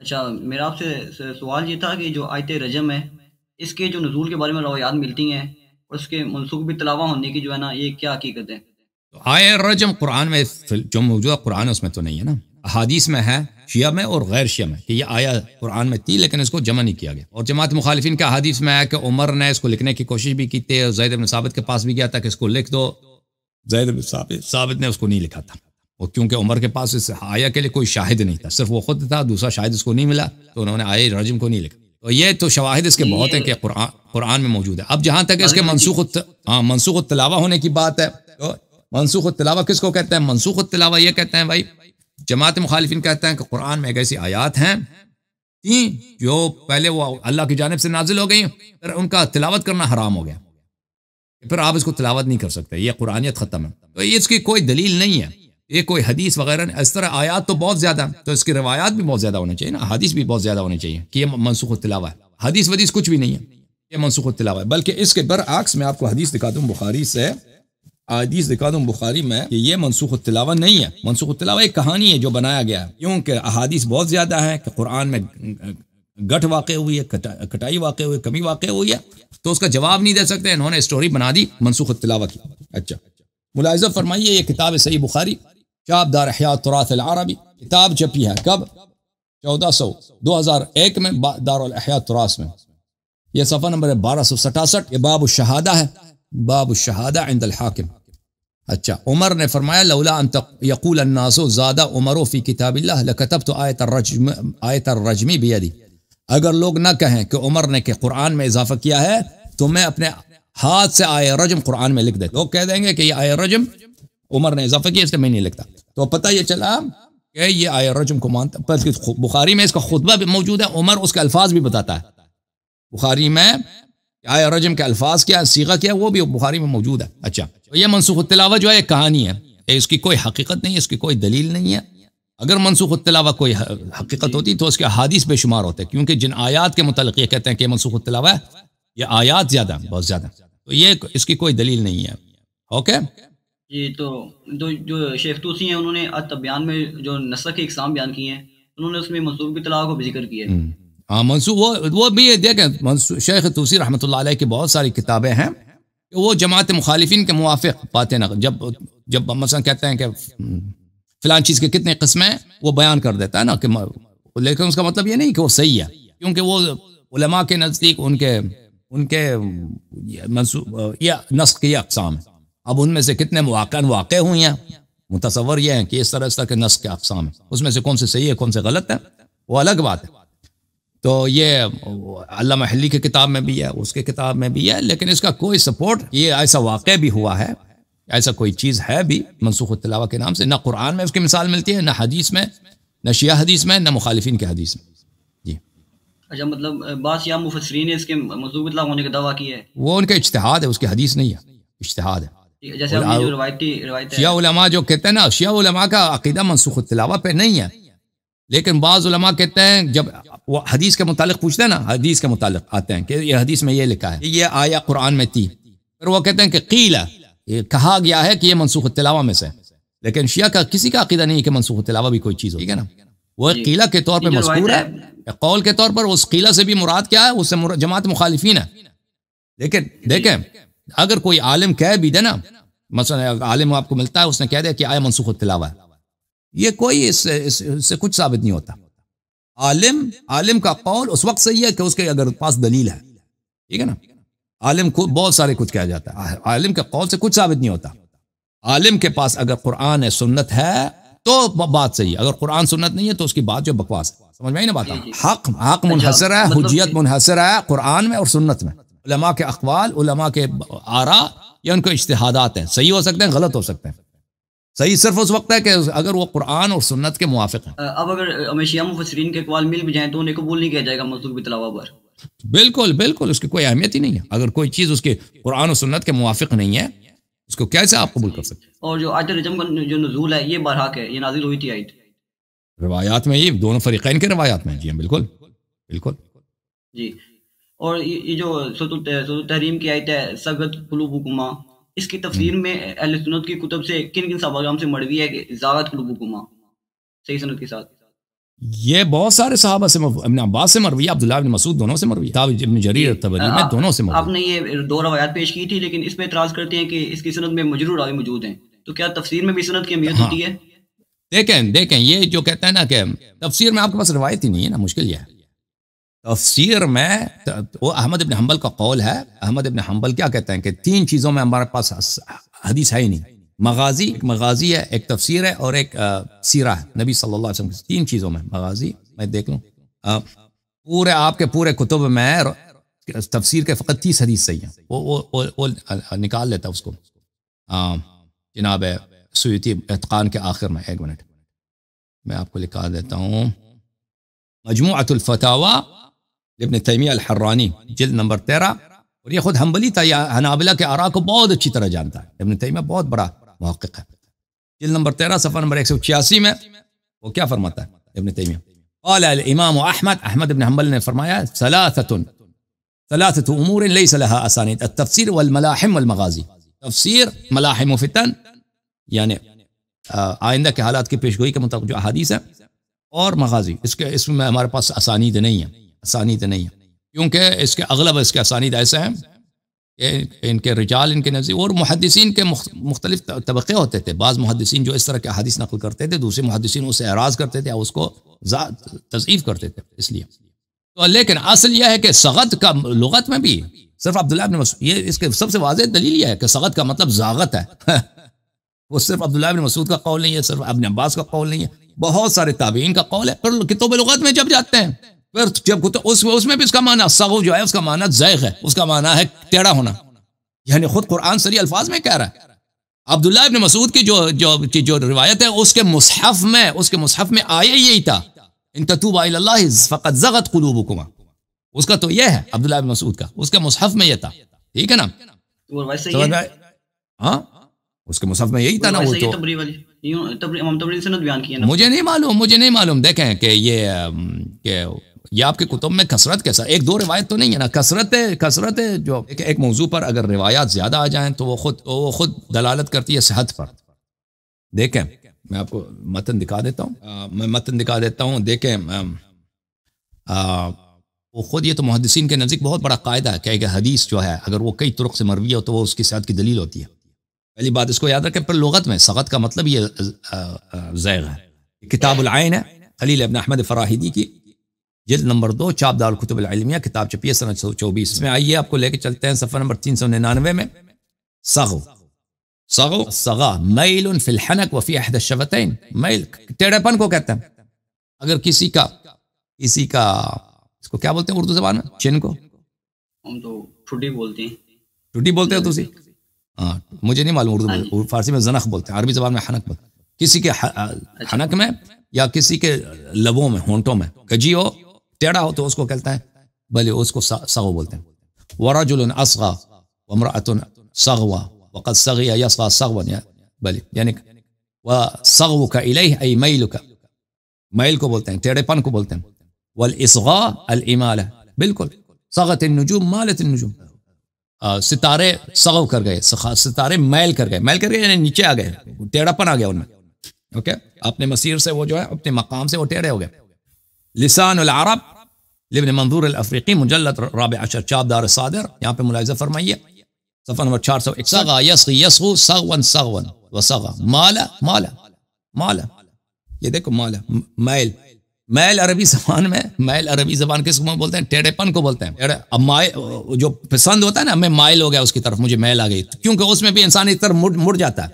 اچھا، میرا آپ سے سوال یہ تھا کہ جو آیت رجم ہے، اس کے جو نزول کے بارے میں روایات ملتی ہیں اور اس کے منسوخ بھی تلاوہ ہونے کی جو ہے نا، یہ کیا حقیقت ہے؟ تو آئے رجم قرآن میں جو موجودہ قرآن ہے اس میں تو نہیں ہے نا، احادیث میں ہے، شیعہ میں اور غیر شیعہ میں، کہ یہ آیا قرآن میں تھی لیکن اس کو جمع نہیں کیا گیا. اور جماعت مخالفین کا حدیث میں ہے کہ عمر نے اس کو لکھنے کی کوشش بھی کی تھی، اور زید بن ثابت کے پاس بھی گیا تھا کہ اس کو لکھ دو. زید بن ثابت نے اس کو نہیں لکھا تھا، اور کیونکہ عمر کے پاس اس آیا کے لیے کوئی شاہد نہیں تھا، صرف وہ خود تھا، دوسرا شاہد اس کو نہیں ملا، تو انہوں نے آئے رجم کو نہیں لکھا. تو یہ تو شواہد اس کے بہت ہیں کہ قرآن میں موجود ہے. اب جہاں تک اس کے منسوخ التلاوہ ہونے کی بات ہے، تو منسوخ التلاوہ کس کو کہتے ہیں؟ منسوخ التلاوہ یہ کہتے ہیں بھائی، جماعت مخالفین کہتے ہیں کہ قرآن میں ایک ایسی آیات ہیں جو پہلے وہ اللہ کی جانب سے نازل ہو گئی، پھر ان کا تلاوت کرنا حرام ہو گیا، پھر آپ اس کو تلاوت نہیں کر سکتے، یہ قرآنیت ختم ہے. تو اس کی کوئی دلیل نہیں ہے، یہ کوئی حدیث وغیرہ نہیں. اس طرح آیات تو بہت زیادہ، تو اس کی روایات بھی بہت زیادہ ہونے چاہیے نا، حدیث بھی بہت زیادہ ہونے چاہیے کہ یہ منسوخ التلاوہ ہے. حدیث ودیث کچھ بھی نہیں ہے، یہ منسوخ التلاوہ ہے. بلکہ اس کے برعکس میں آپ کو حدیث دکھا دوں بخاری سے، حدیث دکھا دوں بخاری میں کہ یہ منسوخ التلاوہ نہیں ہے. منسوخ التلاوہ ایک کہانی ہے جو بنایا گیا ہے، کیونکہ احادیث بہت زیادہ ہیں کہ قرآن میں گٹھ واقع ہوئی ہے، کٹائی واقع ہوئی ہے، کمی واقع ہوئی ہے، تو اس کا جواب نہیں دے سکتے، انہوں نے اسٹوری بنا دی منسوخ التلاوہ کی. اچھا، ملاحظہ فرمائیے، یہ کتاب صحیح بخاری، شعب دار احیاء التراث العربی، کتاب چھپی ہے کب؟ 2001 میں دار الاحیاء التراث میں. یہ صفحہ نمبر 1267، یہ باب الشہادہ ہے، باب الشہادہ عند الحاکم. اچھا، عمر نے فرمایا لولا ان یقول الناس زاد عمر فی کتاب اللہ لکتبت آیت الرجم بیدی. اگر لوگ نہ کہیں کہ عمر نے کہ قرآن میں اضافہ کیا ہے تو میں اپنے ہاتھ سے آیت رجم قرآن میں لکھ دیتا. لوگ کہہ دیں گے کہ یہ آیت رجم عمر نے اضافہ کیا، اس لیے میں نہیں لکھتا. تو پتہ یہ چلا کہ یہ آیت رجم کو مانتا. بخاری میں اس کا خطبہ بھی موجود ہے، عمر اس کے الفاظ بھی بتاتا ہے بخاری میں، آیت رجم کے الفاظ کیا، صیغہ کیا، وہ بھی بخاری میں موجود ہے. اچھا، تو یہ منسوخ التلاوہ جو ہے ایک کہانی ہے، اس کی کوئی حقیقت نہیں ہے، اس کی کوئی دلیل نہیں ہے. اگر منسوخ التلاوہ کوئی حقیقت ہوتی تو اس کے احادیث بے شمار ہوتے، کیونکہ جن آیات کے متعلق یہ کہتے ہیں کہ منسوخ التلاوہ ہے، یہ آیات زیادہ، بہت زیادہ، تو یہ اس کی کوئی دلیل نہیں ہے. اوکے جی، تو جو شیخ طوسی ہیں، انہوں نے التبیان میں جو نسخ کی اقسام بیان کی ہیں، انہوں نے اس میں منسوخ بالتلاوہ کو بھی ذکر کیا ہے. ہاں، منسوخ وہ بھی دیکھیں، شیخ طوسی رحمۃ اللہ علیہ کی بہت ساری کتابیں ہیں کہ وہ جماعت مخالفین کے موافق باتیں نہ، جب مثلا کہتے ہیں کہ فلان چیز کے کتنے قسمیں ہیں، وہ بیان کر دیتا ہے نا، کہ لیکن اس کا مطلب یہ نہیں کہ وہ صحیح ہے، کیونکہ وہ علماء کے نزدیک ان کے یہ نسخ کی اقسام ہیں. اب ان میں سے کتنے واقع ہوئی ہیں، متصور یہ ہے کہ اس طرح کے نسخ کے اقسام ہیں، اس میں سے کون سے صحیح ہے کون سے غلط ہے، وہ الگ بات ہے. تو یہ علامہ حلی کی کتاب میں بھی ہے، اس کی کتاب میں بھی ہے، لیکن اس کا کوئی سپورٹ، یہ ایسا واقع بھی ہوا ہے، ایسا کوئی چیز ہے بھی منسوخ التلاوہ کے نام سے، نہ قرآن میں اس کی مثال ملتی ہے، نہ حدیث میں، نہ شیعہ حدیث میں، نہ مخالفین کے حدیث میں. جی، اچھا، مطلب بعض شیعہ مفسرین نے اس کے منسوخ بالتلاوہ ہونے کا دعویٰ کیا ہے. وہ ان کا اجتہاد ہے، اس کی حدیث نہیں ہے، اجتہاد ہے. جیسے آپ نے جو روایت ہے، شیعہ علماء جو کہتے ہیں نا، شیعہ علماء کا عقیدہ منسوخ التلاوہ پہ نہیں ہے، لیکن بعض علماء کہتے ہیں، جب وہ حدیث کے متعلق پوچھتے ہیں نا، حدیث کے متعلق آتے ہیں کہ یہ حدیث میں یہ لکھا ہے، یہ آیا قرآن میں تھی، پھر وہ کہتے ہیں کہ قیل، یہ کہا گیا ہے کہ یہ منسوخ التلاوہ میں سے. لیکن شیعہ کا کسی کا عقیدہ نہیں ہے کہ منسوخ التلاوہ بھی کوئی چیز ہو، ٹھیک ہے نا. وہ قیلہ کے طور پہ مذکور ہے، قول کے طور پر اس قیلہ سے بھی مراد کیا ہے، اس سے جماعت مخالفین ہے. لیکن دیکھیں، اگر کوئی عالم کہہ بھی دے نا، مثلا عالم آپ کو ملتا ہے، اس نے کہہ دیا کہ آیا منسوخ التلاوہ ہے، یہ کوئی اس سے کچھ ثابت نہیں ہوتا. عالم کا قول اس وقت صحیح ہے کہ اس کے اگر پاس دلیل ہے، ٹھیک ہے نا. عالم کو بہت سارے کچھ کہا جاتا ہے، عالم کے قول سے کچھ ثابت نہیں ہوتا. عالم کے پاس اگر قرآن ہے، سنت ہے تو بات صحیح ہے، اگر قرآن سنت نہیں ہے تو اس کی بات جو بکواس ہے. سمجھ میں آئی نا بات؟ حق منحصر ہے، حجیت منحصر ہے قرآن میں اور سنت میں. علماء کے اقوال، علماء کے آراء یا ان کے اجتہادات ہیں، صحیح ہو سکتے ہیں، غلط ہو سکتے ہیں. صحیح صرف اس وقت ہے کہ اگر وہ قرآن اور سنت کے موافق ہیں. اب اگر ہمیں شیعہ مفسرین کے اقوال مل بھی جائیں تو انہیں قبول نہیں کیا جائے گا منسوخ بالتلاوہ پر. بالکل اس کی کوئی اہمیت ہی نہیں ہے. اگر کوئی چیز اس کے قرآن و سنت کے موافق نہیں ہے، اس کو کیسے آپ قبول کر سکتے ہیں؟ اور جو آیت رجم کا جو نزول ہے، یہ برحق ہے، یہ نازل ہوئی تھی آیت روایات میں، یہ دونوں فریقین کے روایات میں. جی بالکل جی. اور یہ جو سورۃ التحریم کی آیت ہے، سغت قلوبکما، اس کی تفسیر میں اہل سنت کی کتب سے کن صحابہ کرام سے مروی ہے کہ زاغت قلوبکما، صحیح سند کے ساتھ؟ یہ بہت سارے صحابہ سے ابن عباس سے مروی ہے، عبداللہ بن مسعود دونوں سے مروی ہے، ابن جریر طبری میں دونوں سے مروی ہے۔ آپ نے یہ دو روایات پیش کی تھی، لیکن اس پہ اعتراض کرتے ہیں کہ اس کی سند میں مجرور راوی موجود ہیں، تو کیا تفسیر میں بھی سند کی اہمیت ہوتی ہے؟ دیکھیں یہ جو کہتے ہیں نا کہ تفسیر میں آپ کے پاس روایت ہی نہیں ہے نا، مشکل یہ ہے تفسیر میں۔ وہ احمد ابن حنبل کا قول ہے، احمد ابن حنبل کیا کہتے ہیں کہ 3 چیزوں میں ہمارے پاس حدیث ہے ہی نہیں، مغازی، ایک مغازی ہے، ایک تفسیر ہے، اور ایک سیرہ ہے نبی صلی اللہ علیہ وسلم، 3 چیزوں میں مغازی۔ میں دیکھ لوں پورے آپ کے پورے کتب میں تفسیر کے فقط 30 حدیث صحیح ہیں، وہ نکال لیتا اس کو جناب سیوطی اتقان کے آخر میں۔ ایک منٹ میں آپ کو لکھا دیتا ہوں، مجموعۃ الفتاوی ابن تیمیہ الحرانی جلد نمبر 13، اور یہ خود حنبلی تھا، یا حنابلہ کے آراء کو بہت اچھی طرح جانتا ہے، ابن تیمیہ بہت بڑا محقق ہے۔ جلد نمبر 13 صفحہ نمبر 186 میں وہ کیا فرماتا ہے ابن تیمیہ؟ قال الامام احمد ابن حنبل نے فرمایا ثلاثة امور ليس لها اسانید، التفسیر والملاحم والمغازی، تفسیر، ملاحم و فتن یعنی آئندہ کے حالات کی پیشگوئی کے مطابق جو احادیث ہیں، اور مغازی، اس میں ہمارے پاس اسانید نہیں ہے، کیونکہ اس کے اغلب اس کے اسانید ایسے ہیں کہ ان کے رجال ان کے نزدیک، اور محدثین کے مختلف طبقے ہوتے تھے، بعض محدثین جو اس طرح کے حدیث نقل کرتے تھے، دوسرے محدثین اسے اعراض کرتے تھے، اس کو تضعیف کرتے تھے، اس لیے تو۔ لیکن اصل یہ ہے کہ سغت کا لغت میں بھی صرف عبداللہ ابن مسعود، یہ اس کے سب سے واضح دلیل یہ ہے کہ سغت کا مطلب زاغت ہے وہ صرف عبداللہ ابن مسعود کا قول نہیں ہے، صرف ابن عباس کا قول نہیں ہے، بہت سارے تابعین کا قول ہے۔ پھر کتب لغت میں جب جاتے ہیں، پھر جب اس میں بھی اس کا معنی سغو جو ہے، اس کا معنی زیغ ہے، اس کا معنی ہے ٹیڑھا ہونا، یعنی خود قرآن صریح الفاظ میں کہہ رہا ہے۔ عبداللہ ابن مسعود کی جو روایت ہے، اس کے مصحف میں آیا یہی تھا، ان تتوبا الی اللہ فقد زغت قلوبکما، اس کا تو یہ ہے عبداللہ ابن مسعود کا، اس کے مصحف میں یہ تھا، ٹھیک ہے نا؟ ہاں اس کے مصحف میں یہی تھا نا، وہ تو مجھے نہیں معلوم، دیکھیں کہ یہ آپ کے کتب میں کثرت کے ساتھ، ایک دو روایت تو نہیں ہے نا، کثرت جو ایک موضوع پر اگر روایات زیادہ آ جائیں تو وہ خود دلالت کرتی ہے صحت پر۔ دیکھیں میں آپ کو متن دکھا دیتا ہوں، دیکھیں وہ خود، یہ تو محدثین کے نزدیک بہت بڑا قاعدہ ہے کہ ایک حدیث جو ہے اگر وہ کئی طرق سے مروی ہو تو وہ اس کی صحت کی دلیل ہوتی ہے۔ پہلی بات اس کو یاد رکھیں۔ پھر لغت میں سغت کا مطلب یہ زیغ ہے۔ کتاب العین ہے خلیل ابن احمد فراہیدی کی، جلد نمبر 2، چاپ دار الکتب العلمیہ، کتاب چھپی ہے سنہ 24۔ اس میں آئیے آپ کو لے کے چلتے ہیں صفحہ نمبر 399 میں۔ صغا میل فی الحنک وفی احد الشفتین، میل ٹیڑھے پن کو کہتے ہیں۔ اگر کسی کا اس کو کیا بولتے ہیں اردو زبان میں؟ چن کو ہم تو ٹھڈی بولتے ہیں۔ ٹھڈی بولتے ہو تسی؟ ہاں مجھے نہیں معلوم، اردو فارسی میں زنخ بولتے ہیں، عربی زبان میں حنک بولتے ہیں۔ کسی کے حنک میں یا کسی کے لبوں میں، ہونٹوں میں کجی ہو، ٹیڑھا ہو تو اس کو کہتا ہے بلے، اس کو صغو بولتے ہیں۔ ورجل اصغى وامرأة صغوى وقد صغي يصغى صغوا، بلے یعنی وصغوك الیہ ای میلک، میل کو بولتے ہیں، ٹیڑھے پن کو بولتے ہیں۔ والاصغاء الامالہ، بالکل صغت النجوم مالت النجوم، ستارے صغو کر گئے، ستارے میل کر گئے یعنی نیچے آ گئے، ٹیڑھا پن آ گیا ان میں، اوکے، اپنے مسیر سے وہ جو ہے، اپنے مقام سے وہ ٹیڑھے ہو گئے۔ لسان العرب لابن منظور الافریقی، مجلد 14، چاپ دار صادر، یہاں پہ ملاحظہ فرمائیے صفحہ نمبر 401۔ صغا یصغی یصغو صغوا صغوا وصغا مالا، یہ دیکھو مالا، میل عربی زبان کس کو بولتے ہیں؟ ٹیڑھے پن کو بولتے ہیں۔ اب جو پسند ہوتا ہے نا، میں مائل ہو گیا اس کی طرف، مجھے میل آ گئی، کیونکہ اس میں بھی انسان ایک طرف مڑ جاتا ہے،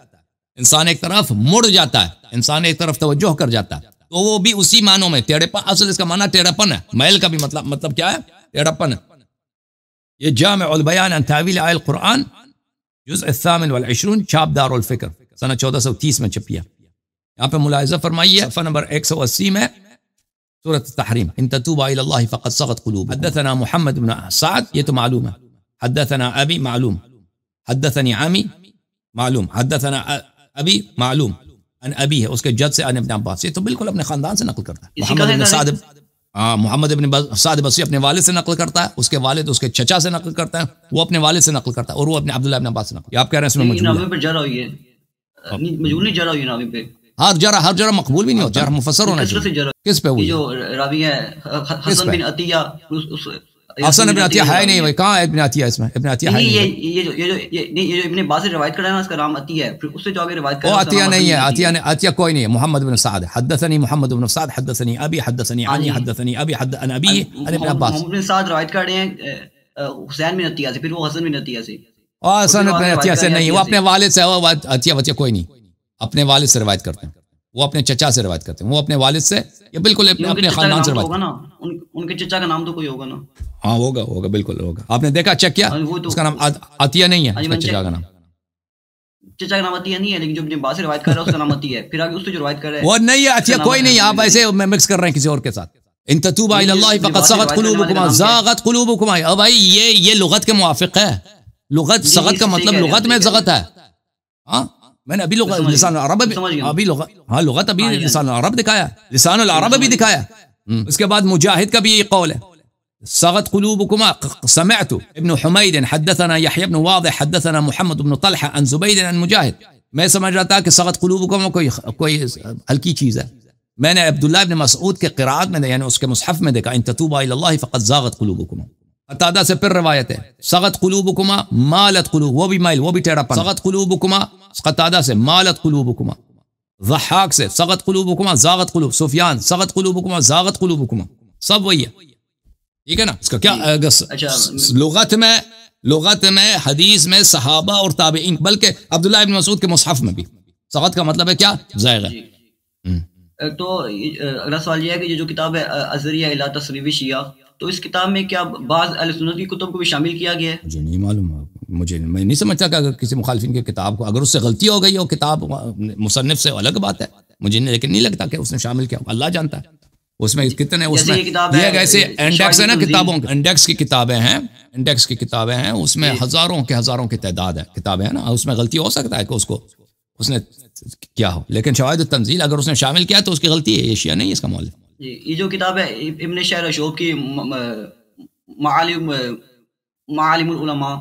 انسان ایک طرف توجہ کر جاتا ہے، تو وہ بھی اسی معنوں میں ٹیڑھے پن، اصل اس کا معنی ٹیڑھا پن ہے، میل کا بھی مطلب کیا ہے؟ ٹیڑھا پن ہے۔ یہ جامع البیان عن تعویل آیہ القرآن، جزء 28، چاپ دار الفکر، سنہ 1430 میں چھپی ہے۔ یہاں پہ ملاحظہ فرمائیے صفحہ نمبر 180 میں، سورۃ التحریم، ان تتوبا الی اللہ فقد صغت قلوبکم۔ حدثنا محمد بن سعد، یہ تو معلوم ہے، حدثنا ابی معلوم، حدثنی عمی معلوم، حدثنا ابی معلوم، ان ابی ہے اس کے جد سے، ان ابن عباس، یہ تو بالکل اپنے خاندان سے نقل کرتا ہے۔ محمد بن سعد بصری اپنے والد سے نقل کرتا ہے، اس کے والد اس کے چچا سے نقل کرتا ہے، وہ اپنے والد سے نقل کرتا ہے، اور وہ اپنے عبداللہ ابن عباس سے نقل۔ آپ کہہ رہے ہیں اس میں مجہول پہ جا رہا ہوئی ہے، مجہول نہیں جا رہا ہوئی ناوی پہ، ہر جرح مقبول بھی نہیں ہوتا، جرح مفسر ہونا چاہیے. کس پہ ہوئی جو راوی ہے حسن بن عطیہ، حسن ابن عطیہ ہے نہیں، کہاں ہے ابن عطیہ؟ اس میں ابن عطیہ ہے نہیں. یہ جو ابن عباس سے روایت کرا ہے نا، اس کا نام عطیہ ہے، پھر اس سے جو آگے روایت کرا وہ عطیہ نہیں ہے، عطیہ کوئی نہیں ہے. محمد بن سعد حدثني محمد بن سعد حدثني ابي حدثني عني حدثني ابي عن ابي عن ابن عباس. محمد بن سعد روایت کر رہے ہیں حسین بن عطیہ سے، پھر وہ حسن بن عطیہ سے. اور حسن بن عطیہ سے نہیں، وہ اپنے والد سے، وہ عطیہ کوئی نہیں، اپنے والد سے روایت کرتے ہیں، وہ اپنے چچا سے روایت کرتے ہیں، وہ اپنے والد سے یا بالکل اپنے خاندان سے روایت کرتے ہیں. ان کے چچا کا نام تو کوئی ہوگا نا. ہاں ہوگا بالکل ہوگا. آپ نے دیکھا چیک کیا؟ اس کا نام عطیہ نہیں ہے، اس کا چچا کا نام، چچا کا نام عطیہ نہیں ہے، لیکن جو ابن عباس سے روایت کر رہا ہے اس کا نام عطیہ ہے. پھر آگے اس سے جو روایت کر رہا ہے وہ نہیں ہے، عطیہ کوئی نہیں. آپ ایسے مکس کر رہے ہیں کسی اور کے ساتھ. ان تتوبا الی اللہ فقد صغت قلوبکما زاغت قلوبکما. اب بھائی یہ لغت کے موافق ہے. لغت صغت کا مطلب لغت میں زغت ہے. ہاں میں نے ابھی لسان العرب ابھی لغت ابھی لسان العرب دکھایا، لسان العرب بھی دکھایا. اس کے بعد مجاہد کا بھی یہ قول ہے، صغت قلوبكما. سمعت ابن حمید حدثنا يحيى بن واضح حدثنا محمد بن طلحة عن زبید عن مجاہد. میں سمجھ رہا تھا کہ صغت قلوبكما کوئی ہلکی چیز ہے. میں نے عبداللہ ابن مسعود کے قرات میں یعنی اس کے مصحف میں دیکھا ان تتوبا الی اللہ فقد زاغت قلوبكما. قتادہ سے پھر روایت ہے صغت قلوبكما مالت قلوب، وہ بھی مائل، وہ بھی ٹیڑھا پن. صغت قلوبكما قتادہ سے، مالت قلوبكما ضحاک سے، صغت قلوبكما زاغت قلوب. سفیان صغت قلوبكما زاغت قلوبكما، سب وہی ہے. ٹھیک ہے نا. اس کا کیا لغت میں حدیث میں صحابہ اور تابعین، بلکہ عبداللہ ابن مسعود کے مصحف میں بھی صغت کا مطلب ہے کیا؟ زائغ ہے. تو اگلا سوال یہ ہے کہ یہ جو کتاب ہے الذریعہ الی تصریف شیعہ، تو اس کتاب میں کیا بعض اہل سنت کی کتب کو بھی شامل کیا گیا ہے؟ مجھے نہیں معلوم، میں نہیں سمجھتا کہ اگر کسی مخالفین کی کتاب کو اگر اس سے غلطی ہو گئی ہو کتاب مصنف سے الگ بات ہے، مجھے لیکن نہیں لگتا کہ اس نے شامل کیا، اللہ جانتا ہے. اس میں کتنے اس میں یہ ایسے انڈیکس ہے نا کتابوں کے، انڈیکس کی کتابیں ہیں، اس میں ہزاروں کی تعداد ہے کتابیں ہیں نا. اس میں غلطی ہو سکتا ہے کہ اس نے کیا ہو، لیکن شواہد التنزیل اگر اس نے شامل کیا تو اس کی غلطی ہے، یہ شیعہ نہیں اس کا مؤلف. یہ جو کتاب ہے ابن شہر شعب کی معالم العلماء،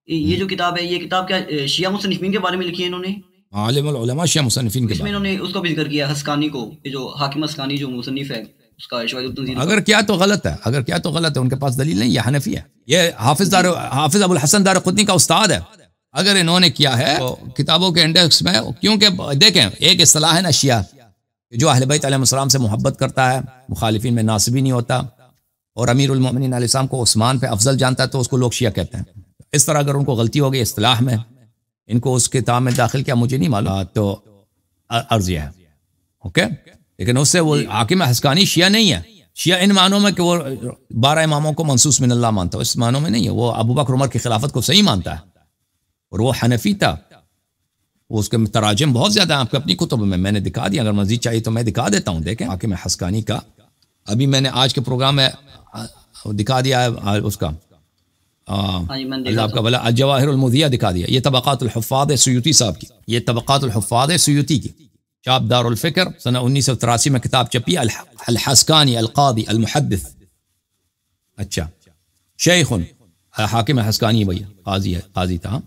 یہ جو کتاب ہے، یہ کتاب کیا شیعہ مصنفین کے بارے میں لکھی ہے انہوں نے؟ عالم العلماء شیعہ مصنفین کے اس میں انہوں نے اس کو بھی ذکر کیا حسکانی کو، جو حاکم حسکانی جو مصنف ہے اس کا شواہد التنزیل. اگر کیا تو غلط ہے، ان کے پاس دلیل نہیں، یہ حنفی ہے. یہ حافظ ابو الحسن دارقطنی کا استاد ہے. اگر انہوں نے کیا ہے تو کتابوں کے انڈیکس میں، کیونکہ دیکھیں ایک اصطلاح ہے نا شیعہ، جو اہل بیت علیہ السلام سے محبت کرتا ہے، مخالفین میں ناصبی نہیں ہوتا، اور امیر المؤمنین علیہ السلام کو عثمان پہ افضل جانتا ہے، تو اس کو لوگ شیعہ کہتے ہیں. اس طرح اگر ان کو غلطی ہو گئی اصطلاح میں، ان کو اس کتاب میں داخل کیا مجھے نہیں معلوم، تو عرضیہ ہے. اوکے، لیکن اس سے وہ حاکم حسکانی شیعہ نہیں ہے. شیعہ ان معنوں میں کہ وہ 12 اماموں کو منصوص من اللہ مانتا ہے، اس معنوں میں نہیں ہے. وہ ابو بکر عمر کی خلافت کو صحیح مانتا ہے، اور وہ حنفی تھا. اس کے تراجم بہت زیادہ ہیں آپ کے اپنی کتب میں نے دکھا دیا، اگر مزید چاہیے تو میں دکھا دیتا ہوں. دیکھیں حاکم حسکانی کا ابھی میں نے آج کے پروگرام میں دکھا دیا ہے، اس کا اللہ آپ کا بھلا الجواہر المضیہ دکھا دیا. یہ طبقات الحفاظ سیوطی صاحب کی، یہ طبقات الحفاظ سیوطی کی، چاپ دار الفکر سنہ 1983 میں کتاب چھپی، الحسکانی القاضی المحدث. اچھا، شیخ حاکم حسکانی بھیا قاضی تھا.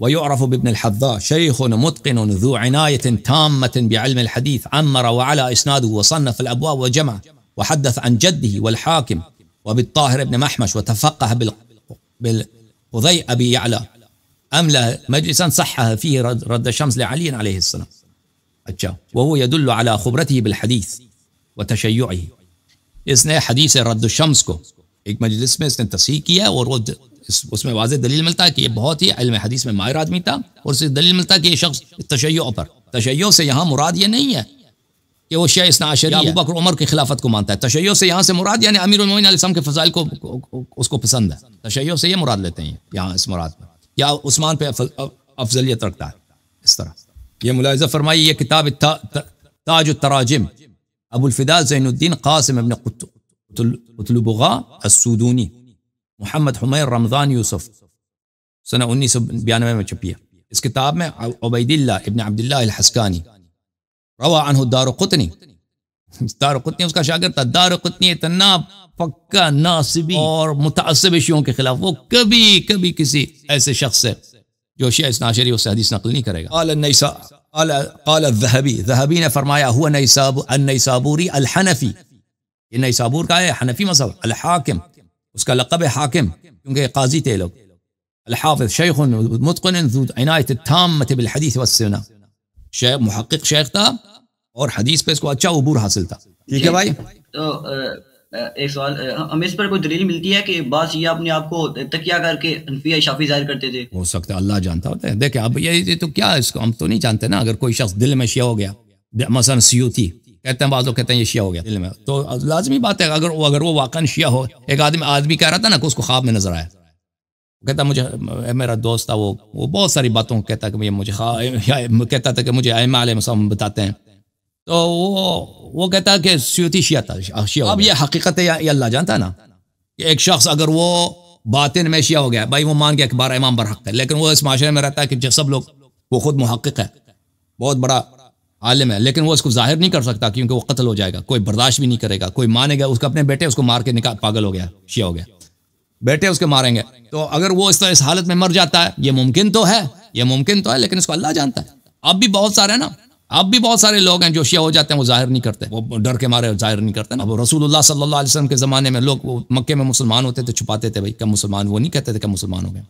ويعرف بابن الحذاء شيخ متقن ذو عناية تامة بعلم الحديث، عمر وعلى إسناده وصنف الأبواب وجمع وحدث عن جده والحاكم وبالطاهر بن محمش، وتفقه بالقضي أبي يعلى، أملى مجلسا صحها فيه رد الشمس لعلي عليه السلام. اچھا، وهو يدل على خبرته بالحديث وتشيعه. اس نے حدیث رد الشمس کو ایک مجلس میں اس نے تصحیح کیا، اور وہ اس میں واضح دلیل ملتا ہے کہ یہ بہت ہی علم حدیث میں ماہر آدمی تھا، اور اس سے دلیل ملتا ہے کہ یہ شخص تشیع سے یہاں مراد یہ نہیں ہے کہ وہ شیعہ اثنا عشری ابو بکر عمر کی خلافت کو مانتا ہے. تشیع سے یہاں سے مراد یعنی امیر المومنین علیہ السلام کے فضائل کو اس کو پسند ہے. تشیع سے یہ مراد لیتے ہیں یہاں اس مراد میں، یا عثمان پہ افضلیت رکھتا ہے. اس طرح یہ ملاحظہ فرمائی. یہ کتاب تاج التراجم، ابو الفداء زین الدین قاسم ابن قطلبغا السودونی، محمد حمیر رمضان یوسف، سنہ 1992 میں چھپی ہے. اس کتاب میں عبید اللہ ابن عبداللہ الحسکانی روا عنہ دارقطنی اس کا شاگرد تھا. دارقطنی اتنا پکا ناصبی اور متعصب شیعوں کے خلاف، وہ کبھی کسی ایسے شخص سے جو شیعہ اثنا عشری اس سے حدیث نقل نہیں کرے گا. قال الذهبی نے فرمایا ہوا النیسابوری الحنفی، یہ نیسابور کا ہے حنفی مذہب، الحاکم اس کا لقب ہے حاکم کیونکہ قاضی تھے لوگ، الحافظ شیخ متقن ذو عنایت التامۃ بالحدیث والسنہ، شیخ محقق شیخ تھا اور حدیث پہ اس کو اچھا عبور حاصل تھا. ٹھیک ہے بھائی. تو ایک سوال، ہمیں اس پر کوئی دلیل ملتی ہے کہ بعض یہ اپنے آپ کو تکیہ کر کے حنفیہ شافعی ظاہر کرتے تھے؟ ہو سکتا ہے اللہ جانتا ہوتا ہے. دیکھیں اب یہ تو کیا اس کو ہم تو نہیں جانتے نا. اگر کوئی شخص دل میں شیعہ ہو گیا، مثلا سیوطی کہتے ہیں، بعض لوگ کہتے ہیں یہ شیعہ ہو گیا دل میں، تو لازمی بات ہے اگر وہ واقعا شیعہ ہو. ایک آدمی کہہ رہا تھا نا کہ اس کو خواب میں نظر آیا، کہتا مجھے، میرا دوست تھا وہ بہت ساری باتوں کہتا کہ مجھے کہتا تھا کہ مجھے ائمہ علیہ السلام بتاتے ہیں، تو وہ کہتا کہ سیوطی شیعہ تھا شیعہ. اب یہ حقیقت ہے یہ اللہ جانتا ہے نا کہ ایک شخص اگر وہ باطن میں شیعہ ہو گیا، بھائی وہ مان گیا کہ 12 امام برحق ہے، لیکن وہ اس معاشرے میں رہتا ہے کہ سب لوگ، وہ خود محقق ہے، بہت بڑا عالم ہے، لیکن وہ اس کو ظاہر نہیں کر سکتا کیونکہ وہ قتل ہو جائے گا، کوئی برداشت بھی نہیں کرے گا، کوئی مانے گا. اس کو اپنے بیٹے اس کو مار کے پاگل ہو گیا، شیعہ ہو گیا، بیٹے اس کے ماریں گے. تو اگر وہ اس طرح اس حالت میں مر جاتا ہے، یہ ممکن تو ہے لیکن اس کو اللہ جانتا ہے. اب بھی بہت سارے نا، اب بھی بہت سارے لوگ ہیں جو شیعہ ہو جاتے ہیں، وہ ظاہر نہیں کرتے، وہ ڈر کے مارے ظاہر نہیں کرتے نا. اب رسول اللہ صلی اللہ علیہ وسلم کے زمانے میں لوگ مکے میں مسلمان ہوتے تھے، چھپاتے تھے، بھائی کیا مسلمان، وہ نہیں کہتے تھے کہ مسلمان ہو گئے.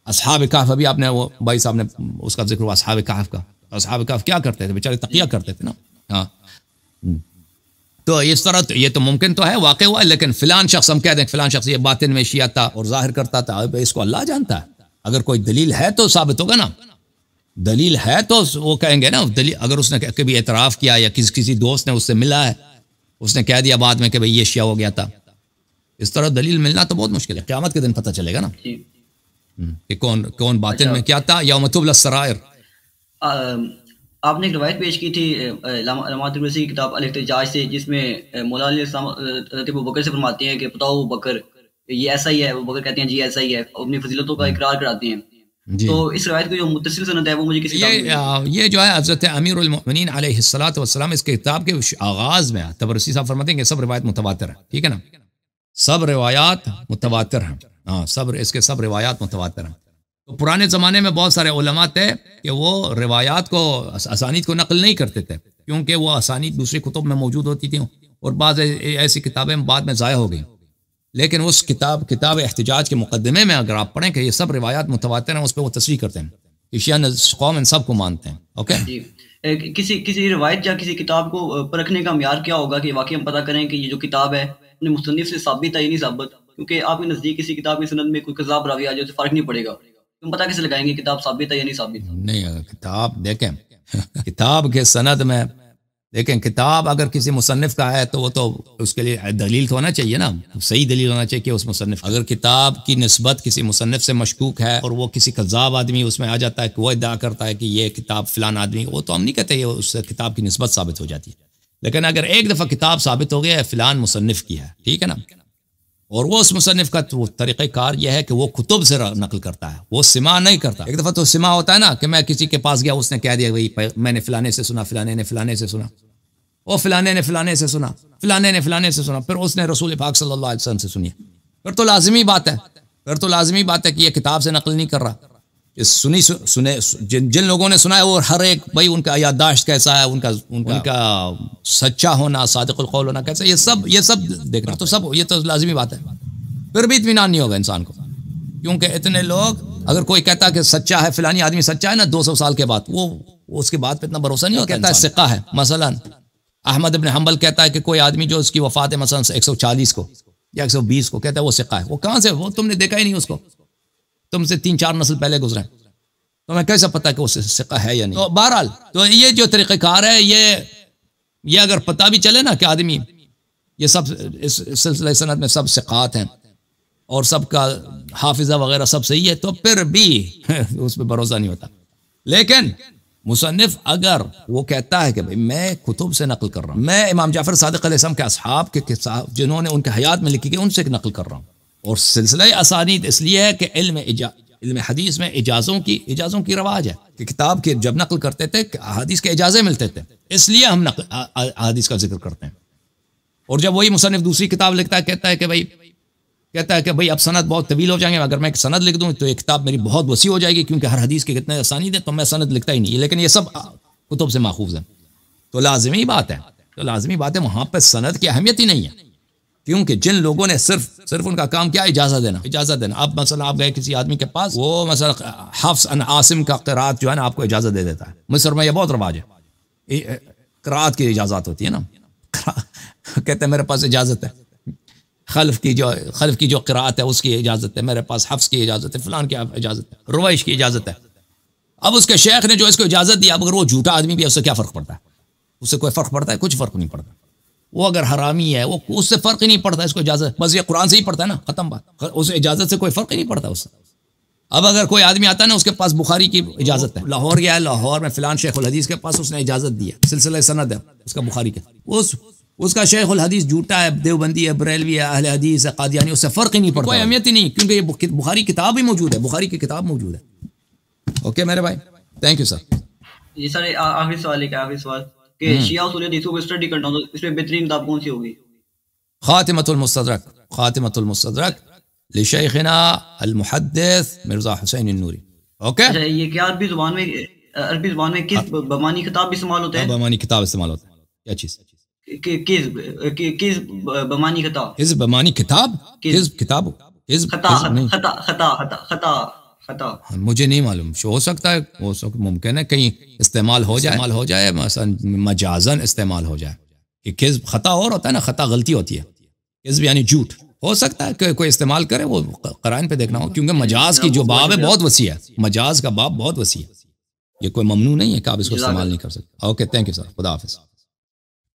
اصحاب کہف، ابھی آپ نے وہ بھائی صاحب نے اس کا ذکر ہوا اصحاب کہف کا. اصحاب کہف کیا کرتے تھے بیچارے؟ تقیہ کرتے تھے نا. ہاں، تو اس طرح یہ تو ممکن تو ہے، واقع ہوا ہے، لیکن فلان شخص ہم کہہ دیں فلان شخص یہ باطن میں شیعہ تھا اور ظاہر کرتا تھا، اس کو اللہ جانتا ہے. اگر کوئی دلیل ہے تو ثابت ہوگا نا، دلیل ہے تو وہ کہیں گے نا. دلیل اگر اس نے کبھی اعتراف کیا یا کسی دوست نے اس سے ملا ہے، اس نے کہہ دیا بعد میں کہ بھئی یہ شیعہ ہو گیا تھا، اس طرح دلیل ملنا تو بہت مشکل ہے. قیامت کے دن پتہ چلے گا نا کہ کون باطن میں کیا تھا. یوم تبلی السرائر. آپ نے ایک روایت پیش کی تھی علامات کی کتاب الاحتجاج سے، جس میں مولا علیہ السلام حضرت ابوبکر سے فرماتے ہیں کہ بتاؤ ابوبکر یہ ایسا ہی ہے. ابوبکر کہتے ہیں جی ایسا ہی ہے، اپنی فضیلتوں کا اقرار کراتے ہیں. جی. تو اس روایت کو جو متصل سند ہے وہ مجھے کسی یہ جو ہے حضرت امیر المؤمنین علیہ الصلوۃ والسلام اس کتاب کے آغاز میں تبرسی صاحب فرماتے ہیں کہ سب روایت متواتر ہے. ٹھیک ہے نا، سب روایات متواتر ہیں. ہاں، اس کے سب روایات متواتر ہیں. تو پرانے زمانے میں بہت سارے علماء تھے کہ وہ روایات کو، اسانید کو نقل نہیں کرتے تھے کیونکہ وہ اسانید دوسری کتب میں موجود ہوتی تھیں اور بعض ایسی کتابیں بعد میں ضائع ہو گئیں. لیکن اس کتاب احتجاج کے مقدمے میں اگر آپ پڑھیں کہ یہ سب روایات متواتر ہیں، اس پہ وہ تصریح کرتے ہیں کہ شیعہ قوم ان سب کو مانتے ہیں. اوکے جی. کسی روایت یا کسی کتاب کو پرکھنے کا معیار کیا ہوگا کہ واقعی ہم پتہ کریں کہ یہ جو کتاب ہے اپنے مصنف سے ثابت ہے یا نہیں ثابت؟ کیونکہ آپ کے نزدیک کسی کتاب کی سند میں کوئی کذاب راوی آ جائے تو فرق نہیں پڑے گا، تم پتہ کیسے لگائیں گے کتاب ثابت ہے یا نہیں ثابت؟ نہیں، کتاب دیکھیں کتاب کے سند میں دیکھیں، کتاب اگر کسی مصنف کا ہے تو وہ تو اس کے لیے دلیل تو ہونا چاہیے نا، صحیح دلیل ہونا چاہیے کہ اس مصنف، اگر کتاب کی نسبت کسی مصنف سے مشکوک ہے اور وہ کسی کذاب آدمی اس میں آ جاتا ہے کہ وہ ادعا کرتا ہے کہ یہ کتاب فلان آدمی، وہ تو ہم نہیں کہتے یہ اس کتاب کی نسبت ثابت ہو جاتی ہے. لیکن اگر ایک دفعہ کتاب ثابت ہو گیا ہے فلان مصنف کی ہے، ٹھیک ہے نا، اور وہ اس مصنف کا طریقہ کار یہ ہے کہ وہ کتب سے نقل کرتا ہے، وہ سماع نہیں کرتا. ایک دفعہ تو سماع ہوتا ہے نا کہ میں کسی کے پاس گیا، اس نے کہہ دیا بھائی میں نے فلانے سے سنا، فلانے نے فلانے سے سنا، وہ فلانے نے فلانے سے سنا، فلانے نے فلانے سے سنا، پھر اس نے رسول پاک صلی اللہ علیہ وسلم سے سنی. پھر تو لازمی بات ہے کہ یہ کتاب سے نقل نہیں کر رہا. سنے جن لوگوں نے سنا ہے وہ ہر ایک بھائی ان کا یادداشت کیسا ہے، ان کا سچا ہونا، صادق القول ہونا کیسا، یہ سب دیکھنا تو سب یہ تو لازمی بات ہے. پھر بھی اطمینان نہیں ہوگا انسان کو، کیونکہ اتنے لوگ، اگر کوئی کہتا کہ سچا ہے فلانی آدمی سچا ہے نا 200 سال کے بعد، وہ اس کے بعد پہ اتنا بھروسہ نہیں ہوتا. کہتا ہے ثقہ ہے. مثلا احمد ابن حنبل کہتا ہے کہ کوئی آدمی جو اس کی وفات ہے مثلا 140 کو یا 120 کو، کہتا ہے وہ ثقہ ہے. وہ کہاں سے؟ وہ تم نے دیکھا ہی نہیں اس کو، تم سے 3-4 نسل پہلے گزرے، تو میں کیسے پتا کہ وہ ثقہ ہے یا نہیں. تو بہرحال تو یہ جو طریقہ کار ہے، یہ اگر پتہ بھی چلے نا کہ آدمی یہ سب اس سلسلہ سند میں سب ثقات ہیں اور سب کا حافظہ وغیرہ سب صحیح ہے، تو پھر بھی اس پہ بھروسہ نہیں ہوتا. لیکن مصنف اگر وہ کہتا ہے کہ بھئی میں کتب سے نقل کر رہا ہوں، میں امام جعفر صادق علیہ السلام کے اصحاب کے جنہوں نے ان کے حیات میں لکھی گئی ان سے نقل کر رہا ہوں، اور سلسلہ اسانید اس لیے ہے کہ علم حدیث میں اجازوں کی رواج ہے کہ کتاب کے جب نقل کرتے تھے حدیث کے اجازے ملتے تھے، اس لیے ہم حدیث کا ذکر کرتے ہیں. اور جب وہی مصنف دوسری کتاب لکھتا ہے، کہتا ہے کہ بھئی اب سند بہت طویل ہو جائیں گے، اگر میں ایک سند لکھ دوں تو یہ کتاب میری بہت وسیع ہو جائے گی، کیونکہ ہر حدیث کے کتنے اسانید ہیں، تو میں سند لکھتا ہی نہیں. لیکن یہ سب کتب سے ماخوذ ہیں. تو لازمی بات ہے وہاں پہ سند کی اہمیت ہی نہیں ہے، کیونکہ جن لوگوں نے صرف ان کا کام کیا اجازت دینا. اب مثلا آپ گئے کسی آدمی کے پاس، وہ مثلا حفص عن عاصم کا قرات جو ہے نا آپ کو اجازت دے دیتا ہے. مصر میں یہ بہت رواج ہے، قرات کی اجازت ہوتی ہے نا، کہتے ہیں میرے پاس اجازت ہے، خلف کی جو قرات ہے اس کی اجازت ہے، میرے پاس حفص کی اجازت ہے، فلان کی اجازت ہے، رویش کی اجازت ہے. اب اس کے شیخ نے جو اس کو اجازت دی، اب اگر وہ جھوٹا آدمی بھی ہے اس سے کیا فرق پڑتا ہے؟ اس سے کوئی فرق پڑتا ہے؟ کچھ فرق نہیں پڑتا. وہ اگر حرامی ہے وہ اس سے فرق ہی نہیں پڑتا، اس کو اجازت بس یہ قرآن سے ہی پڑتا ہے نا، ختم بات. اس اجازت سے کوئی فرق ہی نہیں پڑتا اس سے. اب اگر کوئی آدمی آتا ہے نا، اس کے پاس بخاری کی اجازت ہے، لاہور گیا ہے، لاہور میں فلان شیخ الحدیث کے پاس اس نے اجازت دی ہے، سلسلہ سند ہے اس کا بخاری کا، اس کا شیخ الحدیث جھوٹا ہے، دیوبندی ہے، بریلوی ہے، اہل حدیث ہے، قادیانی، اس سے فرق ہی نہیں پڑتا، کوئی اہمیت ہی نہیں، کیونکہ یہ بخاری کتاب ہی موجود ہے، بخاری کی کتاب موجود ہے. اوکے میرے بھائی، تھینک یو سر. جی سر آخری سوال کہ شیعہ اصول حدیث کو اسٹڈی کرنا ہو تو اس میں بہترین کتاب کون سی ہوگی؟ خاتمۃ المستدرک لشیخنا المحدث مرزا حسین النوری. اوکے، یہ کیا عربی زبان میں کس بمانی خطاب استعمال ہوتا ہے؟ بمانی خطاب استعمال ہوتا ہے. کیا چیز؟ کس بمانی خطاب؟ حزب بمانی کتاب، حزب کتاب، حزب خطا مجھے نہیں معلوم، ہو سکتا ہے، ممکن ہے کہیں استعمال ہو جائے مثلا مجازن استعمال ہو جائے کہ کذب خطا اور ہوتا ہے نا، خطا غلطی ہوتی ہے، کذب یعنی جھوٹ. ہو سکتا ہے کہ کوئی استعمال کرے، وہ قرائن پہ دیکھنا ہو، کیونکہ مجاز کی جو باب ہے بہت وسیع ہے، مجاز کا باب بہت وسیع ہے، یہ کوئی ممنوع نہیں ہے کہ آپ اس کو استعمال نہیں کر سکتے. اوکے، تھینک یو سر، خدا حافظ.